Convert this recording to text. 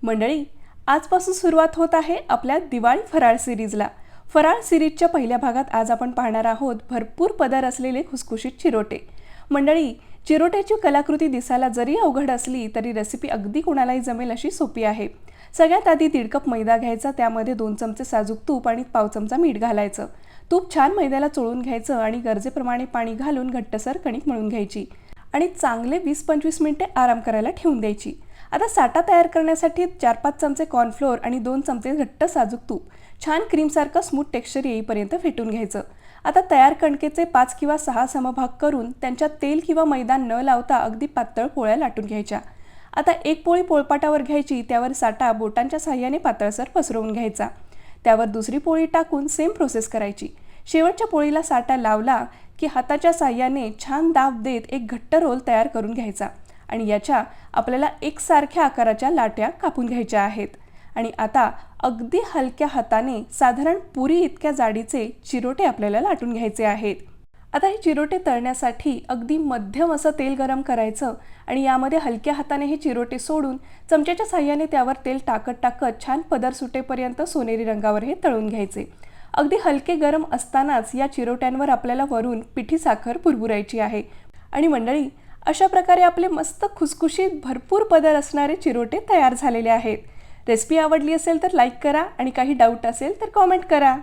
मंडळी, आजपासून सुरुवात होत आहे आपल्या दिवाळी फराळ सिरीजला। फराळ सिरीजच्या पहिल्या भागात आज आपण पाहणार आहोत भरपूर पदार्थ असलेले खुसखुशीत चिरोटे। मंडळी, चिरोट्याची कलाकृती दिसायला जरी अवघड असली तरी रेसिपी अगदी कोणालाही जमेल अशी सोपी आहे। सगळ्यात आधी 1.5 कप मैदा घ्यायचा, त्यामध्ये 2 चमचे साजूक तूप आणि पाव चमचा मीठ घालायचं। तूप छान मैद्याला चोळून घ्यायचं आणि गरजेप्रमाणे पाणी घालून घट्टसर कणिक मळून घ्यायची आणि चांगले 20-25 मिनिटे आराम करायला ठेवून द्यायची। आता साठा तयार करण्यासाठी 4-5 चमचे कॉर्नफ्लोअर आणि 2 चमचे घट्ट साजूक तूप छान क्रीमसारखं स्मूथ टेक्स्चर येईपर्यंत फेटून घ्यायचं। आता तयार कणकेचे 5 किंवा 6 समभाग करून त्यांच्यात तेल किंवा मैदा न लावता अगदी पातळ पोळ्या लाटून घ्यायच्या। आता एक पोळी पोळपाटावर घ्यायची, त्यावर साठा बोटांच्या साहाय्याने पातळसर पसरवून घ्यायचा। त्यावर दुसरी पोळी टाकून सेम प्रोसेस करायची। शेवटच्या पोळीला साठा लावला की हाताच्या साहाय्याने छान दाब देत एक घट्ट रोल तयार करून घ्यायचा आणि याच्या आपल्याला एकसारख्या आकाराच्या लाट्या कापून घ्यायच्या आहेत। आणि आता अगदी हलक्या हाताने साधारण पुरी इतक्या जाडीचे चिरोटे आपल्याला लाटून घ्यायचे आहेत। आता हे चिरोटे तळण्यासाठी अगदी मध्यम असं तेल गरम करायचं आणि यामध्ये हलक्या हाताने हे चिरोटे सोडून चमच्याच्या साहाय्याने त्यावर तेल टाकत छान पदर सुटेपर्यंत सोनेरी रंगावर हे तळून घ्यायचे। अगदी हलके गरम असतानाच या चिरोट्यांवर आपल्याला वरून पिठी साखर भुरभुरायची आहे। आणि मंडळी, अशा प्रकारे आपले मस्त खुसखुशीत भरपूर पदर असणारे चिरोटे तयार झालेले आहेत। रेसिपी आवडली असेल तर लाईक करा आणि काही डाऊट असेल तर कमेंट करा।